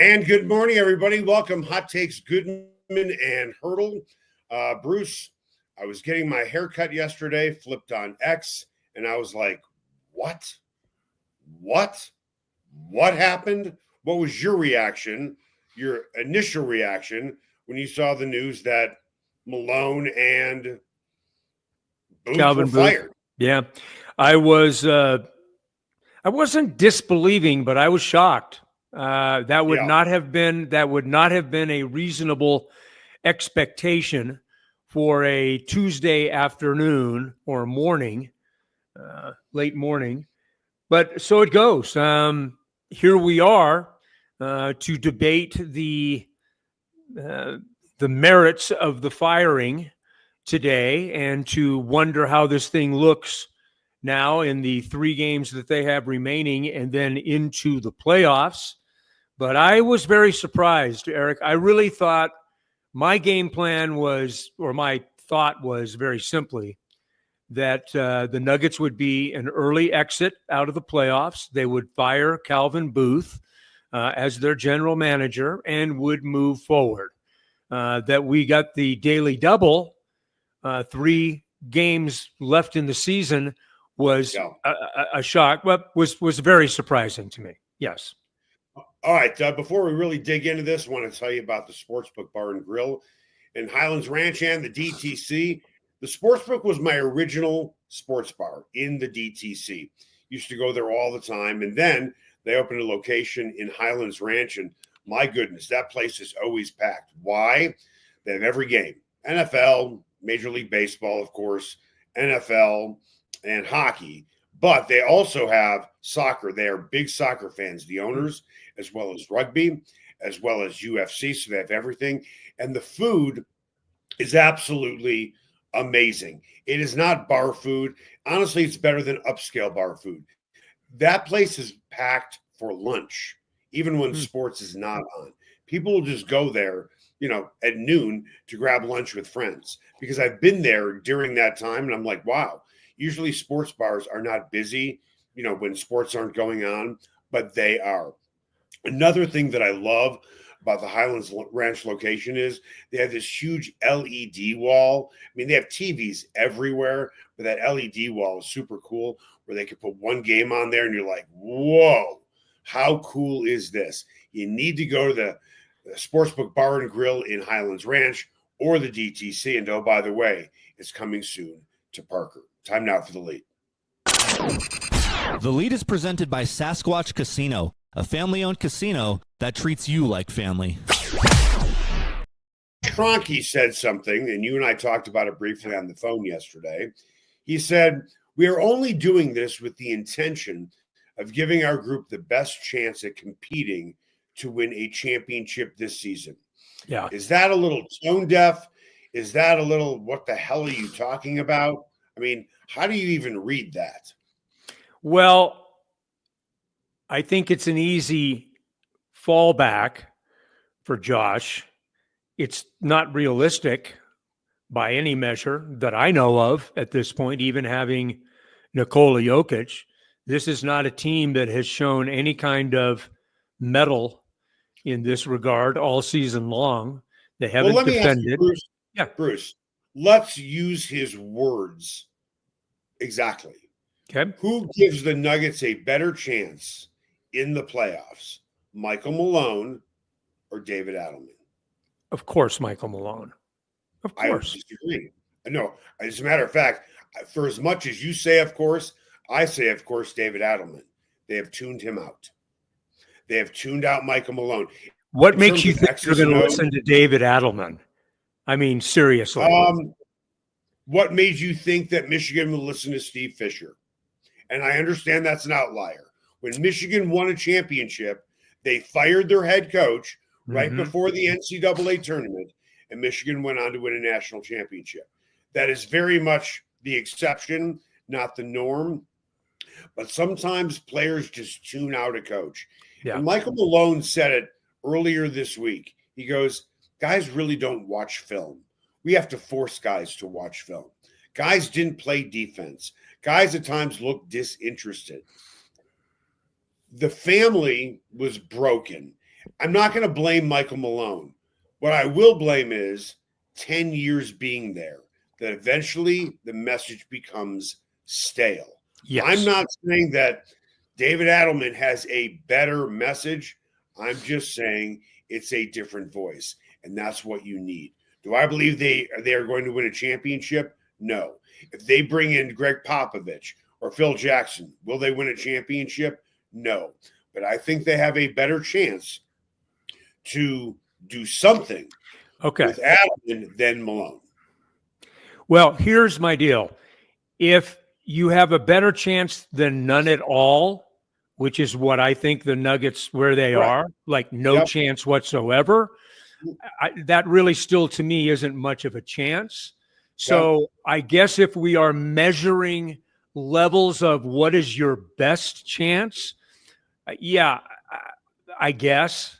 And good morning, everybody. Welcome. Hot Takes Goodman and Haertl. Bruce, I was getting my hair cut yesterday, flipped on X, and I was like, what? What happened? What was your reaction, your initial reaction, when you saw the news that Malone and Booth Calvin were fired? Booth. Yeah. I wasn't disbelieving, but I was shocked. That would not have been a reasonable expectation for a Tuesday afternoon or morning, late morning. But so it goes. Here we are to debate the merits of the firing today and to wonder how this thing looks now in the 3 games that they have remaining and then into the playoffs. But I was very surprised, Eric. I really thought my game plan was, or my thought was very simply that the Nuggets would be an early exit out of the playoffs. They would fire Calvin Booth as their general manager and would move forward. That we got the daily double, 3 games left in the season was a shock, but was very surprising to me. Yes. All right. Before we really dig into this, I want to tell you about the Sportsbook Bar and Grill in Highlands Ranch and the DTC. The Sportsbook was my original sports bar in the DTC. Used to go there all the time. And then they opened a location in Highlands Ranch. And my goodness, that place is always packed. Why? They have every game. NFL, Major League Baseball, of course, NFL, and hockey. But they also have soccer. They are big soccer fans, the owners, as well as rugby, as well as UFC. So they have everything. And the food is absolutely amazing. It is not bar food. Honestly, it's better than upscale bar food. That place is packed for lunch, even when sports is not on. People will just go there, at noon to grab lunch with friends, because I've been there during that time. And I'm like, wow, usually sports bars are not busy, when sports aren't going on, but they are. Another thing that I love about the Highlands Ranch location is they have this huge LED wall. I mean, they have TVs everywhere, but that LED wall is super cool, where they could put one game on there and you're like, whoa, how cool is this? You need to go to the Sportsbook Bar and Grill in Highlands Ranch or the DTC. And oh, by the way, it's coming soon to Parker. Time now for the lead. The lead is presented by Sasquatch Casino, a family-owned casino that treats you like family. Kroenke said something, and you and I talked about it briefly on the phone yesterday. He said, we are only doing this with the intention of giving our group the best chance at competing to win a championship this season. Yeah. Is that a little tone deaf? Is that a little, what the hell are you talking about? I mean, how do you even read that? Well, I think it's an easy fallback for Josh. It's not realistic by any measure that I know of at this point, even having Nikola Jokic. This is not a team that has shown any kind of mettle in this regard all season long. They haven't defended. Bruce, Bruce, let's use his words exactly. Okay. Who gives the Nuggets a better chance in the playoffs, Michael Malone or David Adelman? Of course, Michael Malone. Of course. I disagree. No, as a matter of fact, for as much as you say, of course, I say, of course, David Adelman. They have tuned him out. They have tuned out Michael Malone. What makes you think you're going to listen to David Adelman? I mean, seriously. What made you think that Michigan will listen to Steve Fisher? And I understand that's an outlier. When Michigan won a championship, they fired their head coach right before the NCAA tournament, and Michigan went on to win a national championship. That is very much the exception, not the norm. But sometimes players just tune out a coach. Yeah. And Michael Malone said it earlier this week. He goes, guys really don't watch film. We have to force guys to watch film. Guys didn't play defense. Guys at times looked disinterested. The family was broken. I'm not going to blame Michael Malone. What I will blame is 10 years being there, that eventually the message becomes stale. Yes. I'm not saying that David Adelman has a better message. I'm just saying it's a different voice, and that's what you need. Do I believe they are going to win a championship? No. If they bring in Greg Popovich or Phil Jackson, will they win a championship? No. But I think they have a better chance to do something with Adelman than Malone. Well, here's my deal. If you have a better chance than none at all, which is what I think the Nuggets where they are, like no chance whatsoever, that really still to me isn't much of a chance. So I guess if we are measuring levels of what is your best chance, I guess.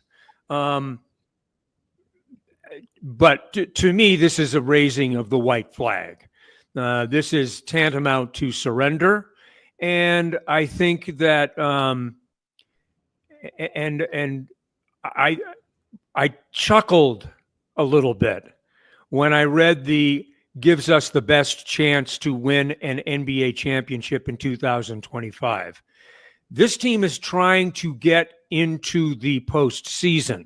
But to me, this is a raising of the white flag. This is tantamount to surrender. And I think that I chuckled a little bit when I read the gives us the best chance to win an NBA championship in 2025. This team is trying to get into the postseason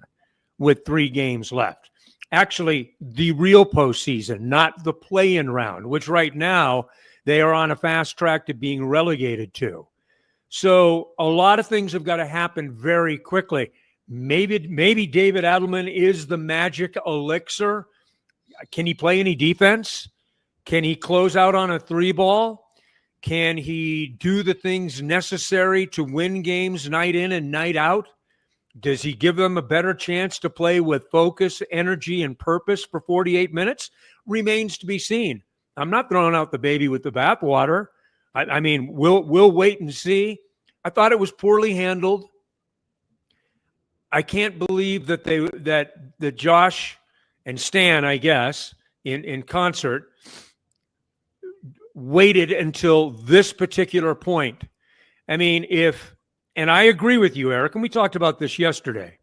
with 3 games left. Actually, the real postseason, not the play-in round, which right now they are on a fast track to being relegated to. So a lot of things have got to happen very quickly. Maybe David Adelman is the magic elixir. Can he play any defense? Can he close out on a 3-ball? Can he do the things necessary to win games night in and night out? Does he give them a better chance to play with focus, energy, and purpose for 48 minutes? Remains to be seen. I'm not throwing out the baby with the bathwater. I mean, we'll wait and see. I thought it was poorly handled. I can't believe that Josh and Stan, I guess, in concert, waited until this particular point. I mean, and I agree with you, Eric, and we talked about this yesterday.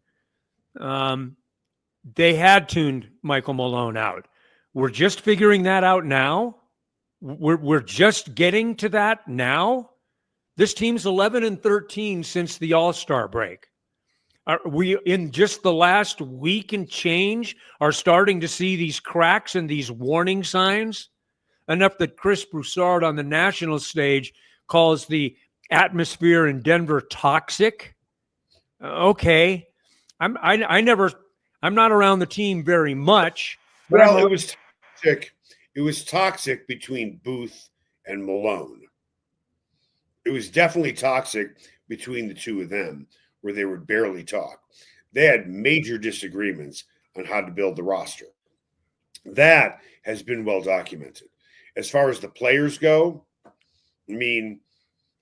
They had tuned Michael Malone out. We're just figuring that out now. We're just getting to that now. This team's 11-13 since the All-Star break. We, in just the last week and change, are starting to see these cracks and these warning signs, enough that Chris Broussard on the national stage calls the atmosphere in Denver toxic. Okay. I'm not around the team very much. Well, it was toxic. It was toxic between Booth and Malone. It was definitely toxic between the two of them, where they would barely talk. They had major disagreements on how to build the roster. That has been well documented. As far as the players go, I mean,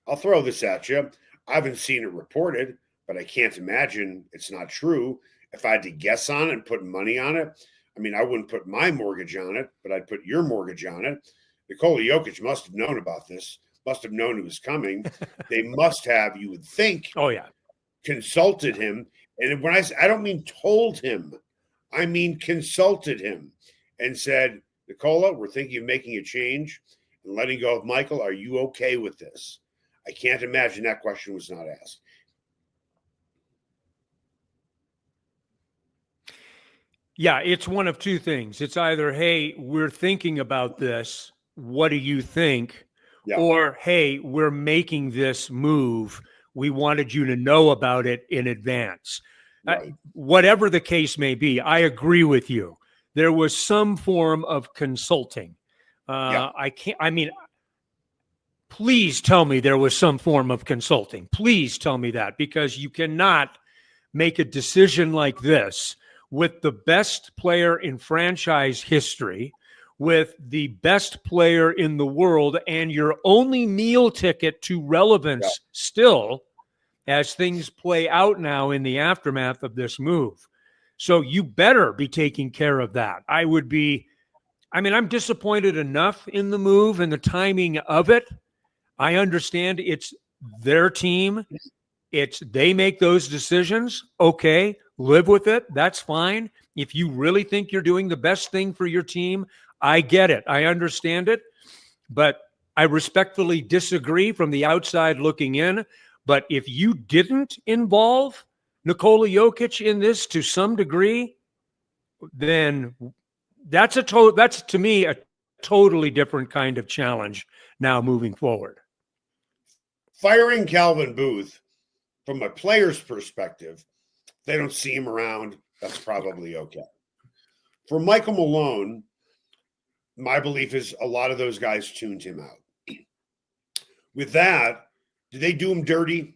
I'll throw this at you. I haven't seen it reported, but I can't imagine it's not true. If I had to guess on it and put money on it, I mean, I wouldn't put my mortgage on it, but I'd put your mortgage on it. Nikola Jokic must have known about this, must have known it was coming. They must have, you would think, consulted him. And when I don't mean told him, I mean consulted him and said, Nikola, we're thinking of making a change and letting go of Michael. Are you okay with this? I can't imagine that question was not asked. Yeah, it's one of two things. It's either, hey, we're thinking about this. What do you think? Yeah. Or, hey, we're making this move. We wanted you to know about it in advance. Right. Whatever the case may be, I agree with you. There was some form of consulting. Please tell me there was some form of consulting. Please tell me that, because you cannot make a decision like this with the best player in franchise history, with the best player in the world, and your only meal ticket to relevance still as things play out now in the aftermath of this move. So you better be taking care of that. I'm disappointed enough in the move and the timing of it. I understand it's their team. They make those decisions. Okay, live with it. That's fine. If you really think you're doing the best thing for your team, I get it. I understand it. But I respectfully disagree from the outside looking in. But if you didn't involve Nikola Jokic in this to some degree, then that's to me a totally different kind of challenge now moving forward. Firing Calvin Booth, from a player's perspective, they don't see him around. That's probably okay. For Michael Malone, my belief is a lot of those guys tuned him out. With that, did they do him dirty?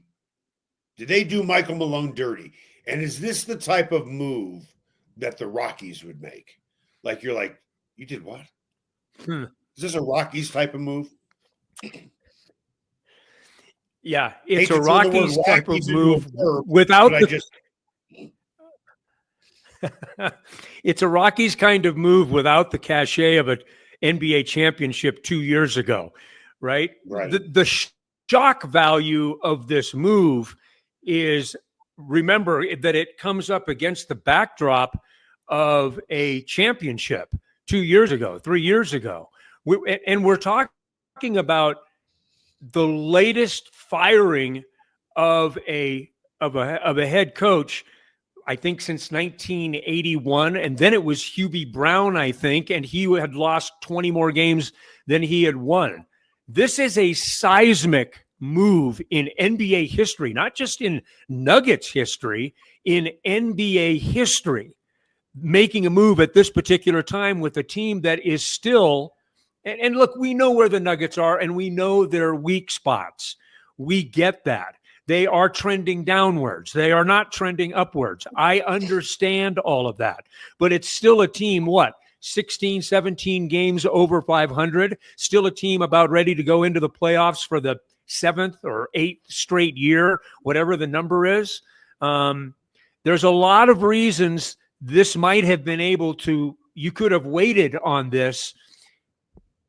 Did they do Michael Malone dirty? And is this the type of move that the Rockies would make? Like, you're like, you did what? Is this a Rockies type of move? Yeah, it's a Rockies type of move without it's a Rockies kind of move without the cachet of an NBA championship 2 years ago, right? Right. The shock value of this move is, remember that it comes up against the backdrop of a championship 2 years ago, 3 years ago. We're talking about the latest firing of a head coach, I think since 1981, and then it was Hubie Brown, I think, and he had lost 20 more games than he had won. This is a seismic move in NBA history, not just in Nuggets history, in NBA history, making a move at this particular time with a team that is still. And look, we know where the Nuggets are, and we know their weak spots. We get that. They are trending downwards. They are not trending upwards. I understand all of that. But it's still a team, 16, 17 games over 500, still a team about ready to go into the playoffs for the 7th or 8th straight year, whatever the number is. There's a lot of reasons this might have been able to, you could have waited on this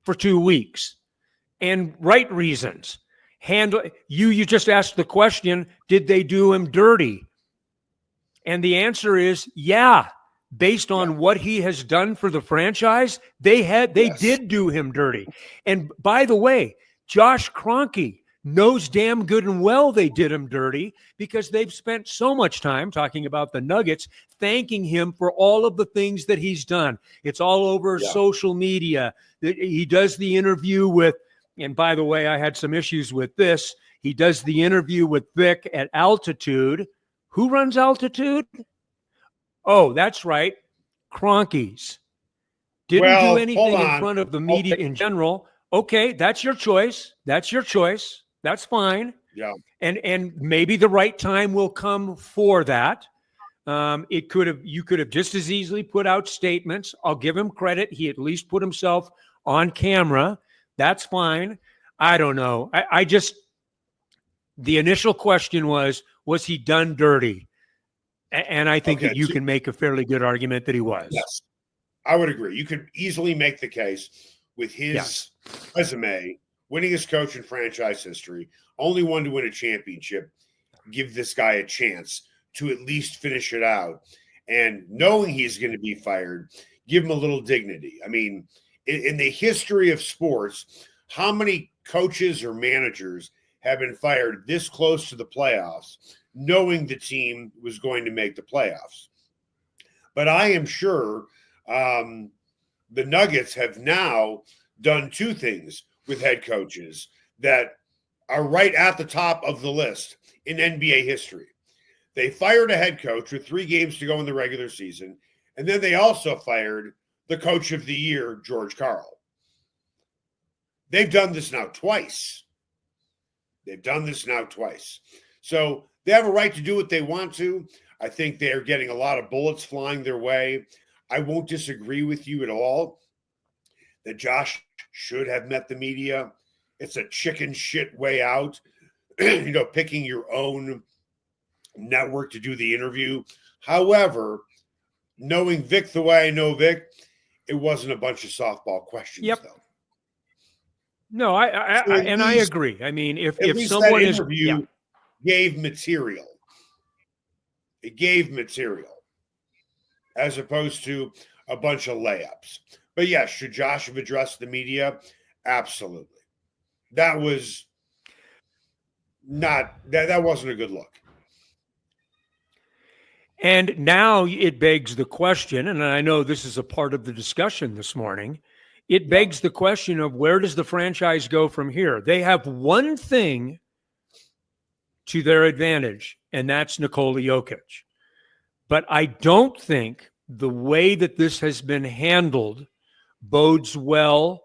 for 2 weeks, and right reasons. You just asked the question, did they do him dirty? And the answer is, yeah. Based on what he has done for the franchise, they did do him dirty. And by the way, Josh Kroenke knows damn good and well they did him dirty, because they've spent so much time talking about the Nuggets, thanking him for all of the things that he's done. It's all over social media. He does the interview with, and by the way, I had some issues with this. He does the interview with Vic at Altitude. Who runs Altitude? Oh, that's right. Kroenke's. Didn't do anything in front of the media in general. Okay, that's your choice. That's your choice. That's fine. Yeah. And maybe the right time will come for that. You could have just as easily put out statements. I'll give him credit. He at least put himself on camera. That's fine. I don't know. The initial question was he done dirty? And I think that you can make a fairly good argument that he was. Yes, I would agree. You could easily make the case with his resume, winningest coach in franchise history, only one to win a championship, give this guy a chance to at least finish it out. And knowing he's going to be fired, give him a little dignity. I mean, in the history of sports, how many coaches or managers have been fired this close to the playoffs, knowing the team was going to make the playoffs? But I am sure the Nuggets have now done two things with head coaches that are right at the top of the list in NBA history. They fired a head coach with 3 games to go in the regular season, and then they also fired the coach of the year, George Karl. They've done this now twice. So they have a right to do what they want to. I think they are getting a lot of bullets flying their way. I won't disagree with you at all that Josh should have met the media. It's a chicken shit way out, picking your own network to do the interview. However, knowing Vic the way I know Vic, it wasn't a bunch of softball questions, though. No, I agree. I mean, if someone is gave material. It gave material as opposed to a bunch of layups. But yes, should Josh have addressed the media? Absolutely. That was not that wasn't a good look. And now it begs the question, and I know this is a part of the discussion this morning, it begs the question of where does the franchise go from here? They have one thing to their advantage, and that's Nikola Jokic. But I don't think the way that this has been handled bodes well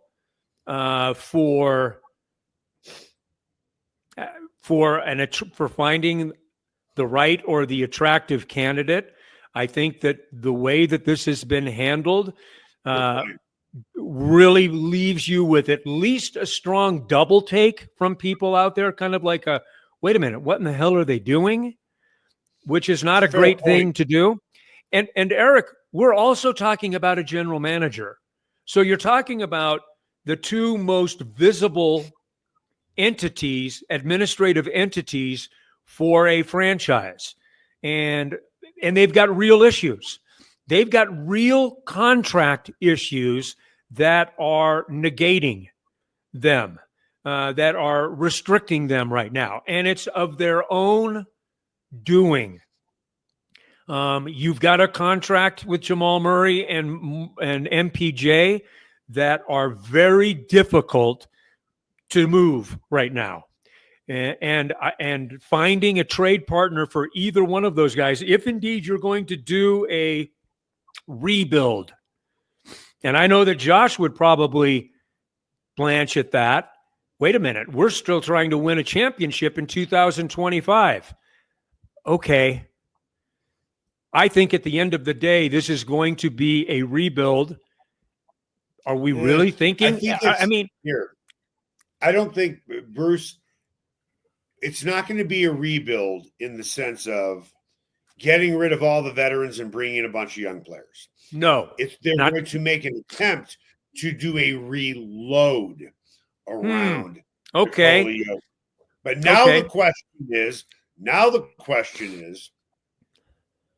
for finding the right or the attractive candidate. I think that the way that this has been handled really leaves you with at least a strong double take from people out there, kind of like a, wait a minute, what in the hell are they doing? Which is not a great thing to do. And Eric, we're also talking about a general manager. So you're talking about the two most visible entities, administrative entities for a franchise. And they've got real issues. They've got real contract issues that are negating them, that are restricting them right now. And it's of their own doing. You've got a contract with Jamal Murray and MPJ that are very difficult to move right now. And finding a trade partner for either one of those guys, if indeed you're going to do a rebuild. And I know that Josh would probably blanch at that. Wait a minute, we're still trying to win a championship in 2025. Okay. I think at the end of the day, this is going to be a rebuild. Are we really thinking? I don't think, Bruce, it's not going to be a rebuild in the sense of getting rid of all the veterans and bringing in a bunch of young players. No. They're going to make an attempt to do a reload around. Okay. But now the question is,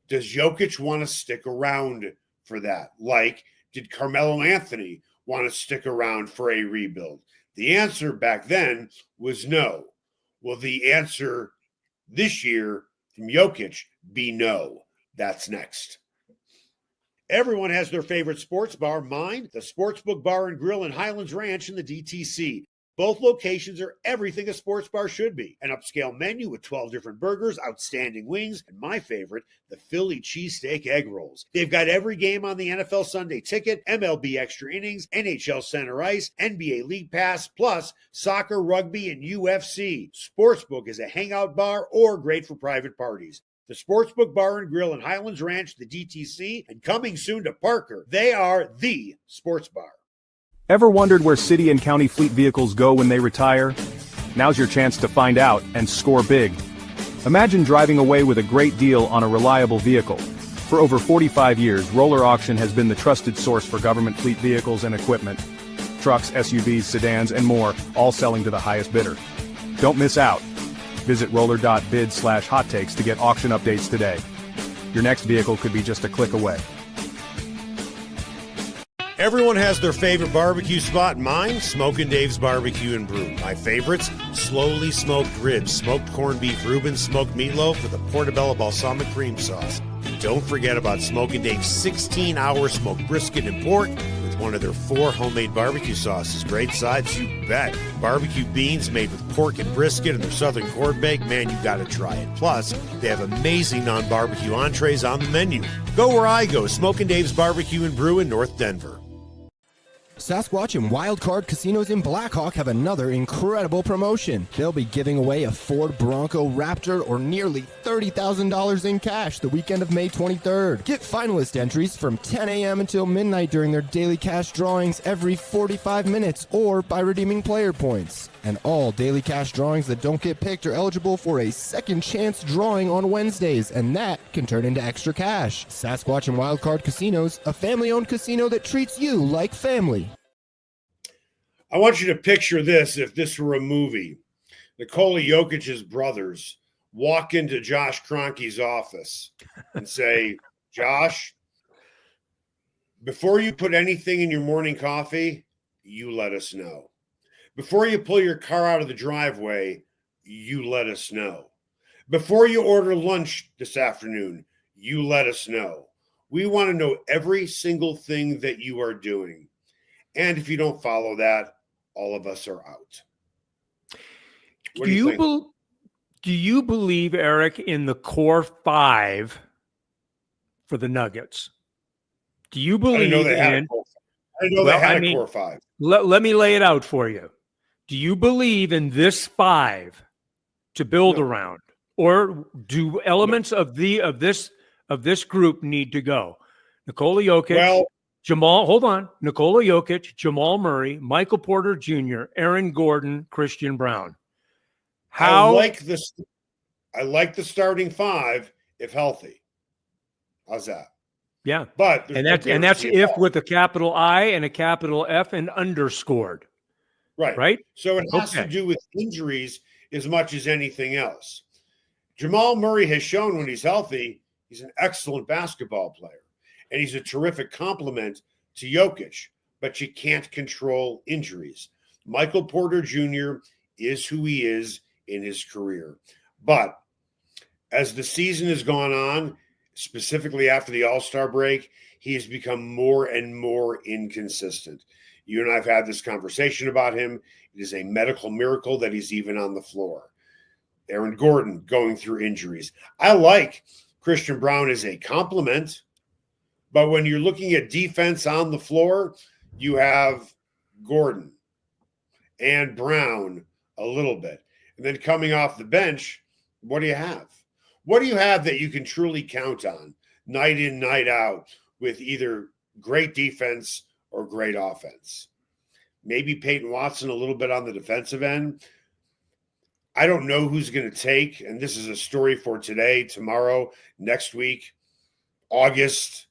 does Jokic want to stick around for that? Like, did Carmelo Anthony want to stick around for a rebuild? The answer back then was no. Will the answer this year from Jokic be no? That's next. Everyone has their favorite sports bar. Mine, the Sportsbook Bar and Grill in Highlands Ranch in the DTC. Both locations are everything a sports bar should be. An upscale menu with 12 different burgers, outstanding wings, and my favorite, the Philly cheesesteak egg rolls. They've got every game on the NFL Sunday Ticket, MLB Extra Innings, NHL Center Ice, NBA League Pass, plus soccer, rugby, and UFC. Sportsbook is a hangout bar or great for private parties. The Sportsbook Bar and Grill in Highlands Ranch, the DTC, and coming soon to Parker. They are the sports bar. Ever wondered where city and county fleet vehicles go when they retire? Now's your chance to find out and score big. Imagine driving away with a great deal on a reliable vehicle. For over 45 years, Roller Auction has been the trusted source for government fleet vehicles and equipment. Trucks, SUVs, sedans, and more, all selling to the highest bidder. Don't miss out. Visit roller.bid/hot takes to get auction updates today. Your next vehicle could be just a click away. Everyone has their favorite barbecue spot. Mine, Smokin' Dave's Barbecue and Brew. My favorites, slowly smoked ribs, smoked corned beef Reuben, smoked meatloaf with a portobello balsamic cream sauce. Don't forget about Smokin' Dave's 16-hour smoked brisket and pork with one of their 4 homemade barbecue sauces. Great sides, you bet. Barbecue beans made with pork and brisket and their southern corned bake. Man, you gotta try it. Plus, they have amazing non-barbecue entrees on the menu. Go where I go, Smokin' Dave's Barbecue and Brew in North Denver. Sasquatch and Wildcard Casinos in Blackhawk have another incredible promotion. They'll be giving away a Ford Bronco Raptor or nearly $30,000 in cash the weekend of May 23rd. Get finalist entries from 10 a.m. until midnight during their daily cash drawings every 45 minutes or by redeeming player points. And all daily cash drawings that don't get picked are eligible for a second chance drawing on Wednesdays, and that can turn into extra cash. Sasquatch and Wildcard Casinos, a family-owned casino that treats you like family. I want you to picture this if this were a movie. Nikola Jokic's brothers walk into Josh Kroenke's office and say, Josh, before you put anything in your morning coffee, you let us know. Before you pull your car out of the driveway, you let us know. Before you order lunch this afternoon, you let us know. We want to know every single thing that you are doing. And if you don't follow that, all of us are out. What do you think? Do you believe, Eric, in the core five for the Nuggets? Do you believe I didn't know they had a core five. Let me lay it out for you. Do you believe in this five to build around, or do elements of this group need to go? Nikola Jokic, Nikola Jokic, Jamal Murray, Michael Porter Jr., Aaron Gordon, Christian Brown. I like the starting five if healthy. How's that? Yeah, but that's if with a capital I and a capital F and underscored. Right. So it has to do with injuries as much as anything else. Jamal Murray has shown when he's healthy, he's an excellent basketball player, and he's a terrific complement to Jokic. But you can't control injuries. Michael Porter Jr. is who he is in his career. But as the season has gone on, specifically after the All-Star break, he has become more and more inconsistent. You and I have had this conversation about him. It is a medical miracle that he's even on the floor. Aaron Gordon going through injuries. I like Christian Brown as a compliment, but when you're looking at defense on the floor, you have Gordon and Brown a little bit. And then coming off the bench, what do you have? What do you have that you can truly count on night in, night out with either great defense or great offense? Maybe Peyton Watson a little bit on the defensive end. I don't know who's going to take, and this is a story for today, tomorrow, next week, August,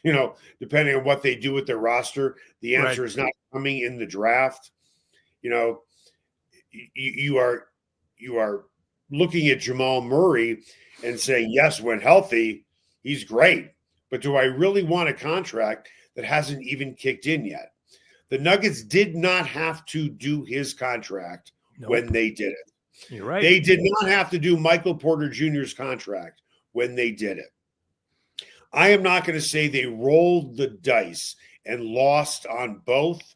depending on what they do with their roster. The answer is not coming in the draft. You are looking at Jamal Murray and saying, yes, when healthy, he's great. But do I really want a contract that hasn't even kicked in yet? The Nuggets did not have to do his contract when they did it. You're right. They did not have to do Michael Porter Jr.'s contract when they did it. I am not going to say they rolled the dice and lost on both,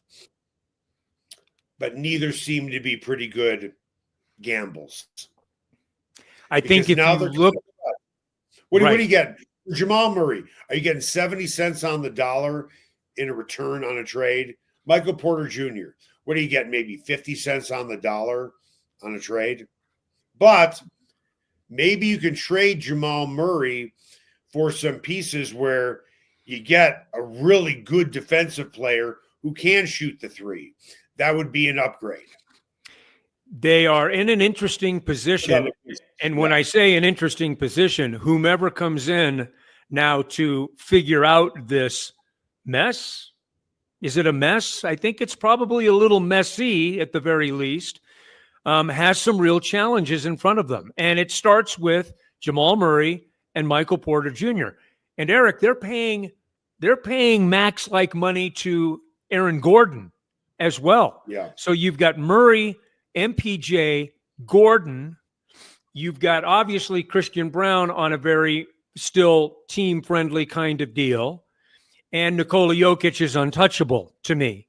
but neither seem to be pretty good gambles. I think if you look, what do you get? Jamal Murray, are you getting 70 cents on the dollar in a return on a trade? Michael Porter Jr., what do you get? Maybe 50 cents on the dollar on a trade? But maybe you can trade Jamal Murray for some pieces where you get a really good defensive player who can shoot the three. That would be an upgrade. They are in an interesting position. And when I say an interesting position, whomever comes in now to figure out this mess, is it a mess? I think it's probably a little messy at the very least, has some real challenges in front of them. And it starts with Jamal Murray and Michael Porter Jr. And Eric, they're paying max-like money to Aaron Gordon as well. Yeah. So you've got Murray, MPJ, Gordon. You've got obviously Christian Brown on a very still team-friendly kind of deal. And Nikola Jokic is untouchable to me.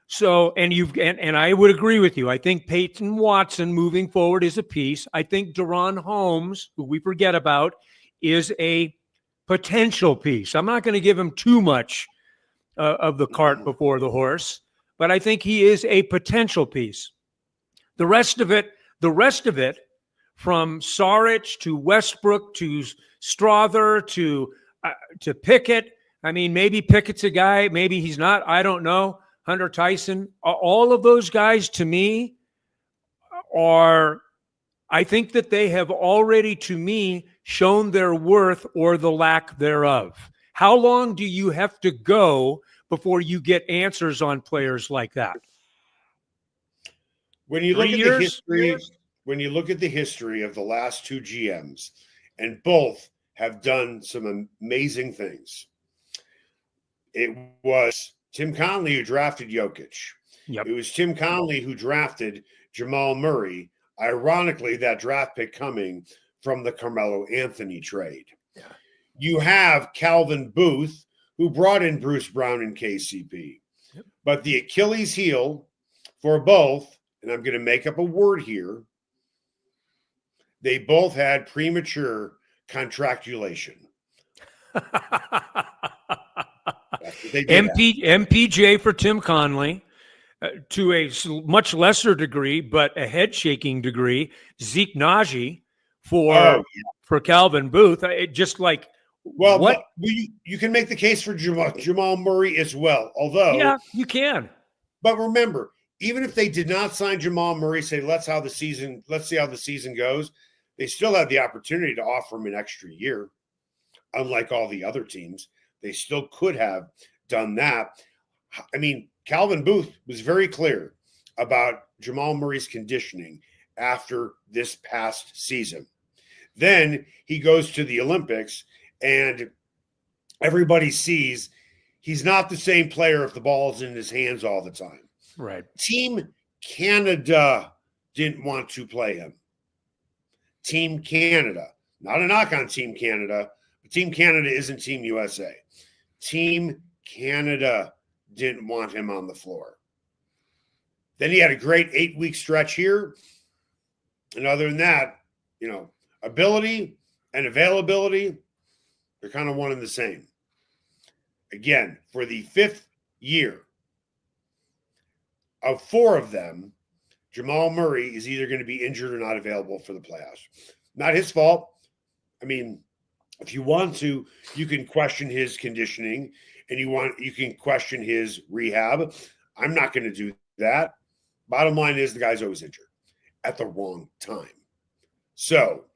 So, and I would agree with you. I think Peyton Watson moving forward is a piece. I think Deron Holmes, who we forget about, is a potential piece. I'm not going to give him too much of the cart before the horse, but I think he is a potential piece. The rest of it, from Saric to Westbrook to Strother to Pickett. I mean, maybe Pickett's a guy, maybe he's not. I don't know. Hunter Tyson. All of those guys to me I think that they have already, to me, shown their worth or the lack thereof. How long do you have to go before you get answers on players like that? When you look at the history, when you look at the history of the last two GMs, and both have done some amazing things. It was Tim Connelly who drafted Jokic. Yep. It was Tim Connelly who drafted Jamal Murray. Ironically, that draft pick coming from the Carmelo Anthony trade. Yeah. You have Calvin Booth, who brought in Bruce Brown and KCP. Yep. But the Achilles heel for both, and I'm going to make up a word here, they both had premature contractulation. MPJ for Tim Connelly, to a much lesser degree, but a head-shaking degree, Zeke Naji for Calvin Booth. You can make the case for Jamal Murray as well. Although, yeah, you can. But remember, even if they did not sign Jamal Murray, say let's see how the season goes, they still have the opportunity to offer him an extra year. Unlike all the other teams, they still could have done that. I mean, Calvin Booth was very clear about Jamal Murray's conditioning after this past season. Then he goes to the Olympics, and everybody sees he's not the same player if the ball's in his hands all the time. Right. Team Canada didn't want to play him. Team Canada. Not a knock on Team Canada, but Team Canada isn't Team USA. Team Canada didn't want him on the floor. Then he had a great 8-week stretch here. And other than that, ability and availability, they're kind of one and the same. Again, for the 5th year of 4 of them, Jamal Murray is either going to be injured or not available for the playoffs. Not his fault. I mean, if you want to, you can question his conditioning and you can question his rehab. I'm not going to do that. Bottom line is the guy's always injured at the wrong time. So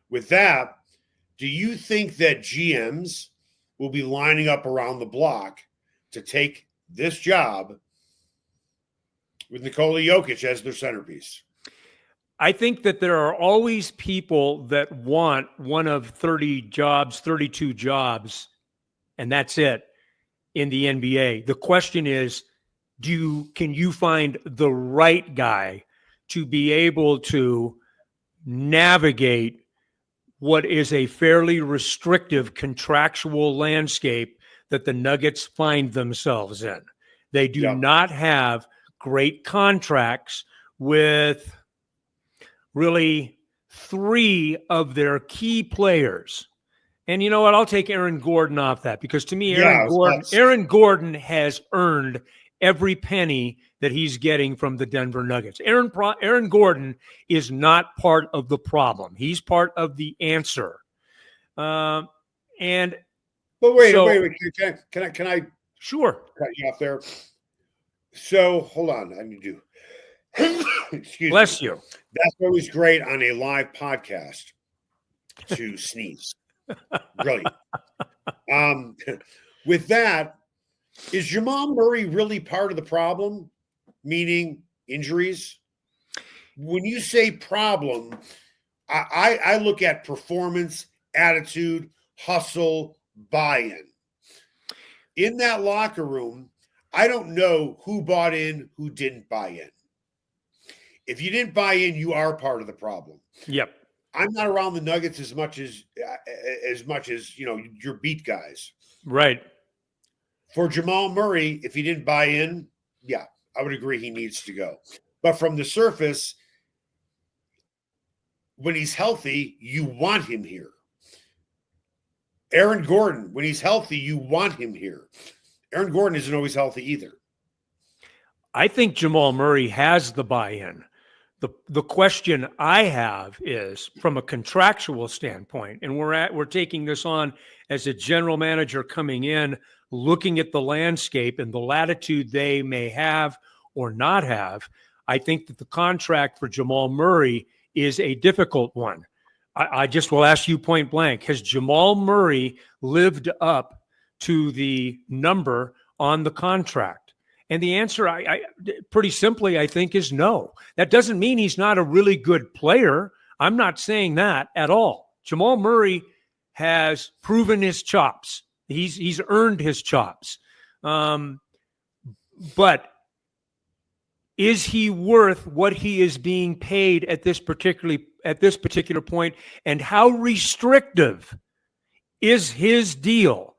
with that, do you think that GMs will be lining up around the block to take this job with Nikola Jokic as their centerpiece? I think that there are always people that want one of 30 jobs, 32 jobs, and that's it in the NBA. The question is, can you find the right guy to be able to navigate what is a fairly restrictive contractual landscape that the Nuggets find themselves in? They do not have great contracts with really 3 of their key players. And you know what? I'll take Aaron Gordon off that, because to me, Aaron Gordon has earned every penny that he's getting from the Denver Nuggets. Aaron Gordon is not part of the problem. He's part of the answer. But wait. Can I sure cut you off there? So hold on. I need to bless you. That's always great on a live podcast to sneeze. Brilliant. With that, is Jamal Murray really part of the problem? Meaning injuries? When you say problem, I look at performance, attitude, hustle, buy-in. In that locker room, I don't know who bought in, who didn't buy in. If you didn't buy in, you are part of the problem. Yep. I'm not around the Nuggets as much as your beat guys. Right. For Jamal Murray, if he didn't buy in, yeah, I would agree he needs to go. But from the surface, when he's healthy, you want him here. Aaron Gordon, when he's healthy, you want him here. Aaron Gordon isn't always healthy either. I think Jamal Murray has the buy-in. The question I have is, from a contractual standpoint, and we're taking this on as a general manager coming in, looking at the landscape and the latitude they may have or not have. I think that the contract for Jamal Murray is a difficult one. I just will ask you point blank, has Jamal Murray lived up to the number on the contract? And the answer, I pretty simply, I think, is no. That doesn't mean he's not a really good player. I'm not saying that at all. Jamal Murray has proven his chops. He's earned his chops. But is he worth what he is being paid at this particular point? And how restrictive is his deal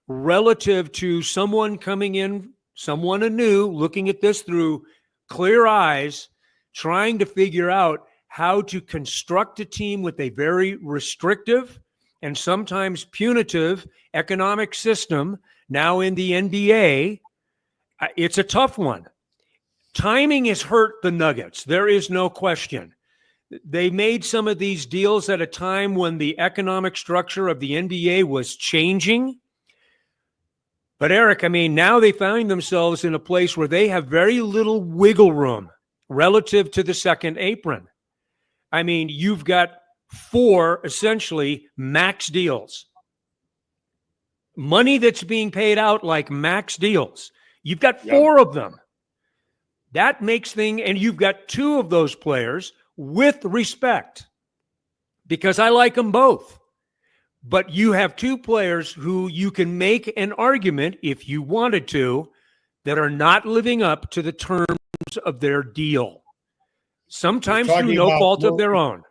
relative to someone coming in, someone anew, looking at this through clear eyes, trying to figure out how to construct a team with a very restrictive and sometimes punitive economic system now in the NBA? It's a tough one. Timing has hurt the Nuggets. There is no question. They made some of these deals at a time when the economic structure of the NBA was changing. But Eric, I mean, now they find themselves in a place where they have very little wiggle room relative to the second apron. I mean, you've got 4 essentially max deals. Money that's being paid out like max deals. You've got 4 of them. That makes things, and you've got 2 of those players with respect, because I like them both. But you have 2 players who you can make an argument, if you wanted to, that are not living up to the terms of their deal. Sometimes through no fault of their own.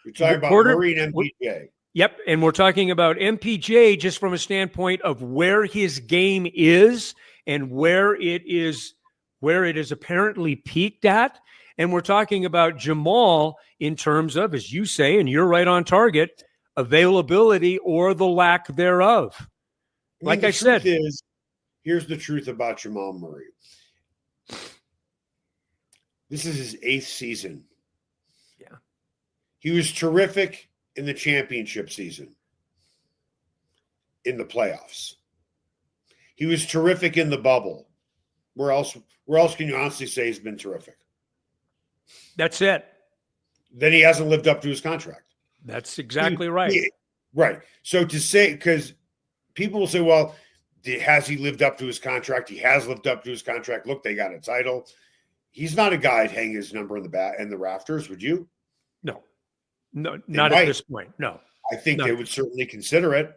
You're talking about Murray and MPJ. Yep, and we're talking about MPJ just from a standpoint of where his game is and where it is apparently peaked at. And we're talking about Jamal in terms of, as you say, and you're right on target, availability or the lack thereof. Like I said, here's the truth about Jamal Murray. This is his 8th season. Yeah. He was terrific in the championship season, in the playoffs. He was terrific in the bubble. Where else can you honestly say he's been terrific? That's it. Then he hasn't lived up to his contract. That's exactly right. Right. So to say, because people will say, well, has he lived up to his contract? He has lived up to his contract. Look, they got a title. He's not a guy to hang his number in the rafters, would you? No, not at this point. No. I think they would certainly consider it.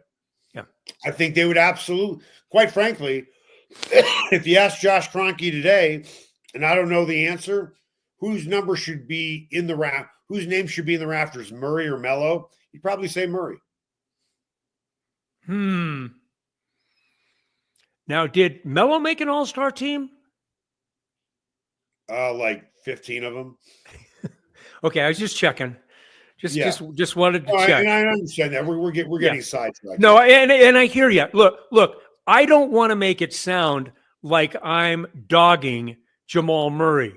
Yeah. I think they would absolutely, quite frankly, if you ask Josh Kroenke today, and I don't know the answer, whose number should be in the whose name should be in the rafters, Murray or Melo? He'd probably say Murray. Now, did Melo make an all-star team? Like 15 of them. Okay, I was just checking. Just wanted to check. And I understand that. We're getting sidetracked. No, and I hear you. Look, I don't want to make it sound like I'm dogging Jamal Murray.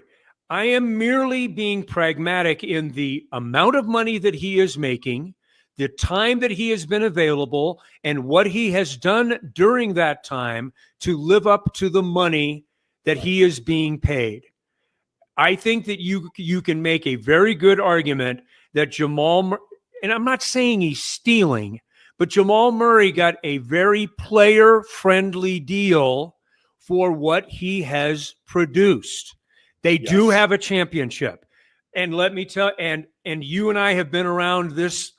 I am merely being pragmatic in the amount of money that he is making, the time that he has been available, and what he has done during that time to live up to the money that he is being paid. I think that you can make a very good argument that Jamal, and I'm not saying he's stealing, but Jamal Murray got a very player-friendly deal for what he has produced. They do have a championship. And let me tell, and you and I have been around this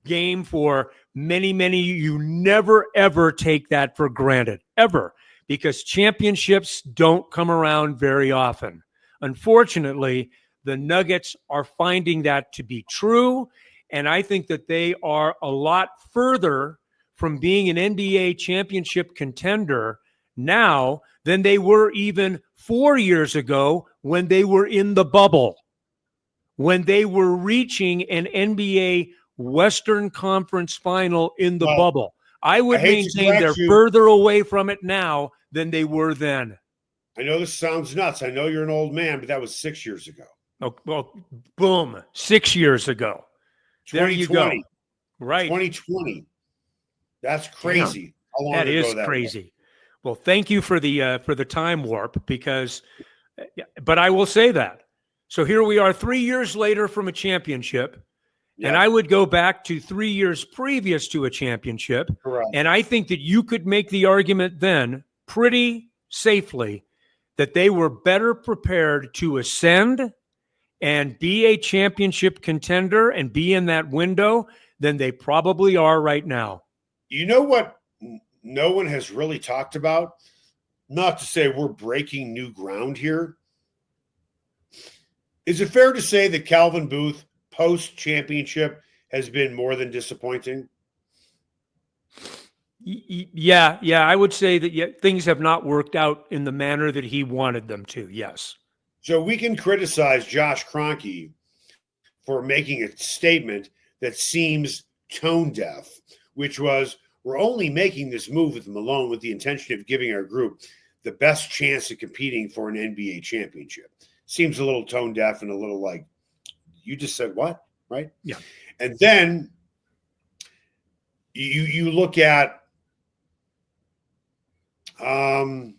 game for many, you never, ever take that for granted, ever, because championships don't come around very often. Unfortunately, the Nuggets are finding that to be true, and I think that they are a lot further from being an NBA championship contender now than they were even 4 years ago when they were in the bubble, when they were reaching an NBA Western Conference final in the bubble. I would maintain they're further away from it now than they were then. I know this sounds nuts. I know you're an old man, but that was 6 years ago. Oh, well, boom, 6 years ago. There you go. Right. 2020. That's crazy. Yeah. How long that ago is that crazy. Was? Well, thank you for the time warp, but I will say that. So here we are 3 years later from a championship. Yeah. And I would go back to 3 years previous to a championship. Correct. And I think that you could make the argument then pretty safely that they were better prepared to ascend and be a championship contender and be in that window than they probably are right now. You know what no one has really talked about? Not to say we're breaking new ground here. Is it fair to say that Calvin Booth post-championship has been more than disappointing? Yeah, I would say that things have not worked out in the manner that he wanted them to, yes. So we can criticize Josh Kroenke for making a statement that seems tone deaf, which was, we're only making this move with Malone with the intention of giving our group the best chance of competing for an NBA championship. Seems a little tone deaf and a little like, you just said what, right? Yeah. And then you look at I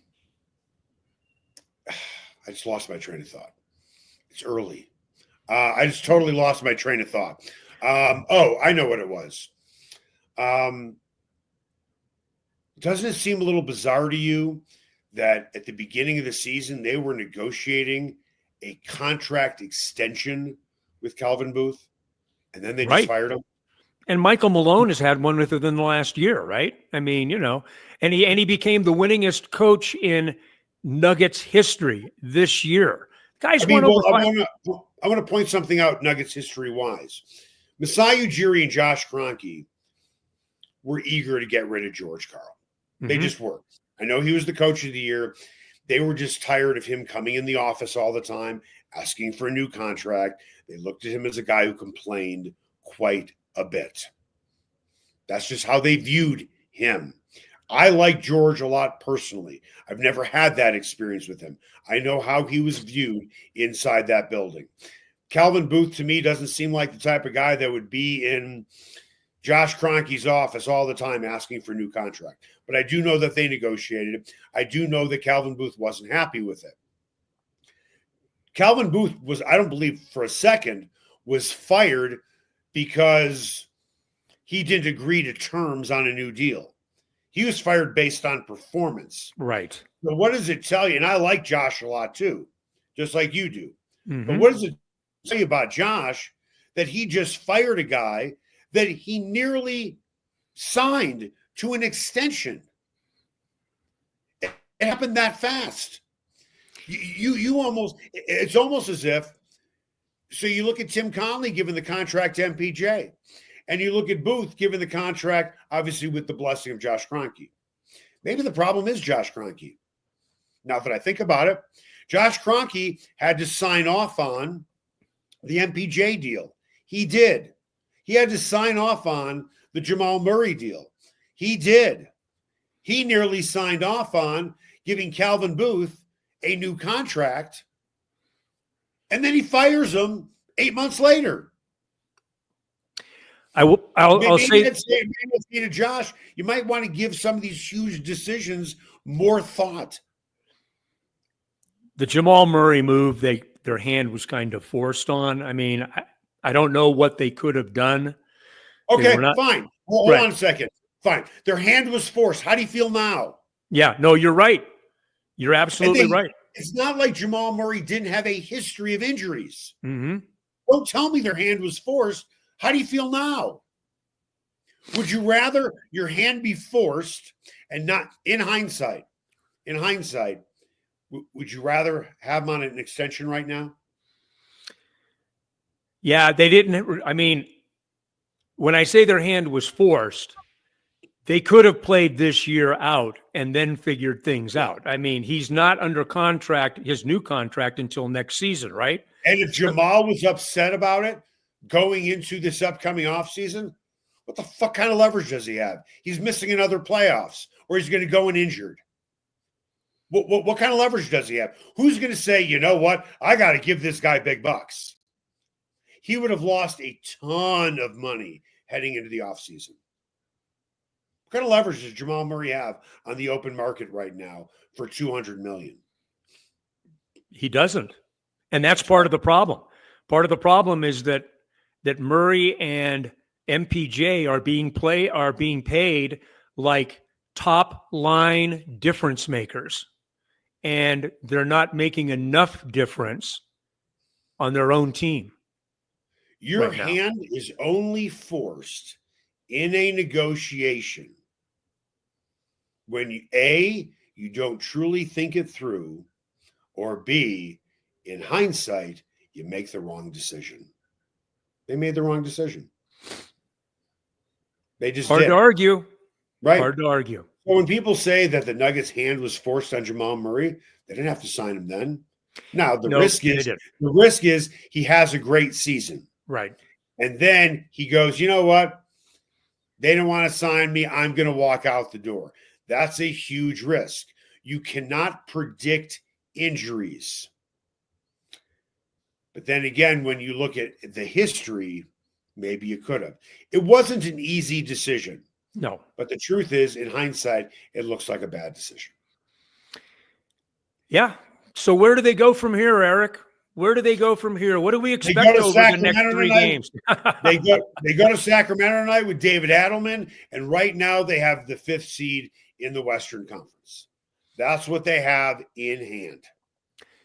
just lost my train of thought. It's early. I just totally lost my train of thought. I know what it was. Doesn't it seem a little bizarre to you that at the beginning of the season, they were negotiating a contract extension with Calvin Booth, and then they just fired him? And Michael Malone has had one within the last year, right? I mean, and he became the winningest coach in Nuggets history this year. Guys, I want to point something out Nuggets history-wise. Masai Ujiri and Josh Kroenke were eager to get rid of George Karl. They just were. I know he was the coach of the year. They were just tired of him coming in the office all the time, asking for a new contract. They looked at him as a guy who complained quite a bit. That's just how they viewed him. I like George a lot personally. I've never had that experience with him. I know how he was viewed inside that building. Calvin Booth, to me, doesn't seem like the type of guy that would be in Josh Kroenke's office all the time asking for a new contract. But I do know that they negotiated it. I do know that Calvin Booth wasn't happy with it. Calvin Booth was, I don't believe for a second, was fired because he didn't agree to terms on a new deal. He was fired based on performance. Right. So what does it tell you? And I like Josh a lot too, just like you do. Mm-hmm. But what does it tell you about Josh that he just fired a guy that he nearly signed to an extension? It happened that fast. You almost, it's almost as if, so you look at Tim Conley giving the contract to MPJ, and you look at Booth giving the contract, obviously with the blessing of Josh Kroenke. Maybe the problem is Josh Kroenke. Now that I think about it, Josh Kroenke had to sign off on the MPJ deal. He did. He had to sign off on the Jamal Murray deal. He did. He nearly signed off on giving Calvin Booth a new contract, and then he fires him 8 months later. I'll say to Josh, you might want to give some of these huge decisions more thought. The Jamal Murray move, their hand was kind of forced on. I mean, I don't know what they could have done. Okay, fine. Hold on a second. Fine. Their hand was forced. How do you feel now? Yeah, no, you're right. You're absolutely right. It's not like Jamal Murray didn't have a history of injuries. Mm-hmm. Don't tell me their hand was forced. How do you feel now? Would you rather your hand be forced and not, in hindsight, would you rather have him on an extension right now? Yeah, they didn't. I mean, when I say their hand was forced, they could have played this year out and then figured things out. I mean, he's not under contract, his new contract, until next season, right? And if Jamal was upset about it going into this upcoming offseason, what the fuck kind of leverage does he have? He's missing another playoffs, or he's going to go in injured. What kind of leverage does he have? Who's going to say, you know what, I got to give this guy big bucks? He would have lost a ton of money heading into the offseason. What kind of leverage does Jamal Murray have on the open market right now for $200 million? He doesn't. And that's part of the problem. Part of the problem is that Murray and MPJ are being paid like top line difference makers. and they're not making enough difference on their own team. Your right now. hand is only forced in a negotiation when you don't truly think it through, or B, in hindsight, you make the wrong decision. They made the wrong decision. They just Hard did. to argue. Right. Hard to argue. So when people say that the Nuggets' hand was forced on Jamal Murray, they didn't have to sign him then. Now the risk is he has a great season. Right. And then he goes, you know what? They don't want to sign me. I'm going to walk out the door. That's a huge risk. You cannot predict injuries. But then again, when you look at the history, maybe you could have. It wasn't an easy decision. No. But the truth is, in hindsight, it looks like a bad decision. Yeah. So where do they go from here, Eric? Where do they go from here? What do we expect over the next 3 games? They go to Sacramento tonight with David Adelman, and right now they have the 5th seed in the Western Conference. That's what they have in hand.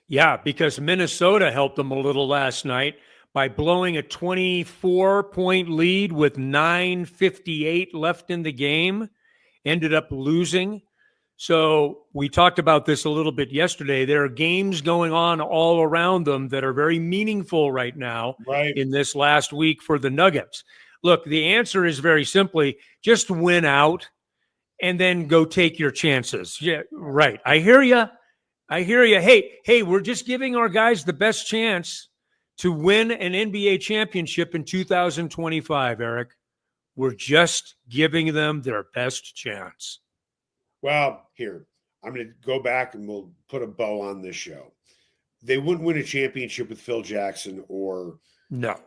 Yeah, because Minnesota helped them a little last night by blowing a 24-point lead with 9:58 left in the game, ended up losing. So we talked about this a little bit yesterday. There are games going on all around them that are very meaningful right now in this last week for the Nuggets. Look, the answer is very simply just win out and then go take your chances. Yeah, right. I hear you. Hey, we're just giving our guys the best chance to win an NBA championship in 2025, Eric. We're just giving them their best chance. Well, here, I'm going to go back and we'll put a bow on this show. They wouldn't win a championship with Phil Jackson or Greg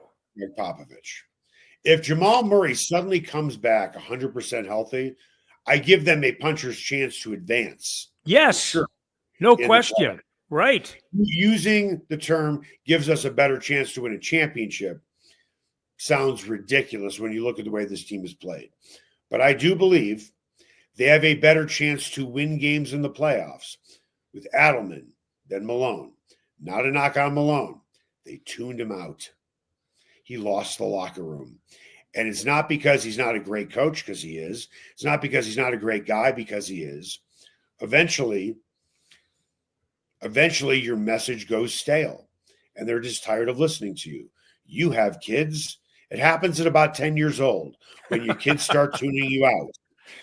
Popovich. If Jamal Murray suddenly comes back 100% healthy, I give them a puncher's chance to advance. Yes, sure. No question. Right. Using the term gives us a better chance to win a championship sounds ridiculous when you look at the way this team has played. But I do believe they have a better chance to win games in the playoffs with Adelman than Malone. Not a knock on Malone. They tuned him out. He lost the locker room. And it's not because he's not a great coach, because he is. It's not because he's not a great guy, because he is. Eventually your message goes stale, and they're just tired of listening to you. You have kids. It happens at about 10 years old when your kids start tuning you out.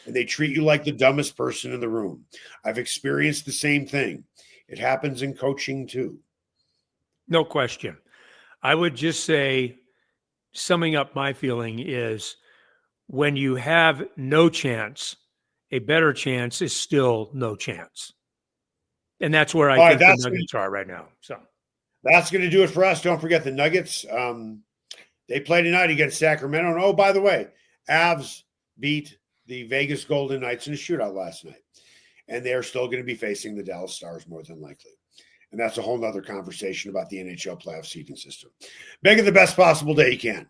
And they treat you like the dumbest person in the room. I've experienced the same thing. It happens in coaching too. No question. I would just say, summing up my feeling is when you have no chance, a better chance is still no chance. And that's where I think the Nuggets are right now. So that's going to do it for us. Don't forget the Nuggets. They play tonight against Sacramento. And oh, by the way, Avs beat the Vegas Golden Knights in a shootout last night. And they're still going to be facing the Dallas Stars more than likely. And that's a whole nother conversation about the NHL playoff seeding system. Make it the best possible day you can.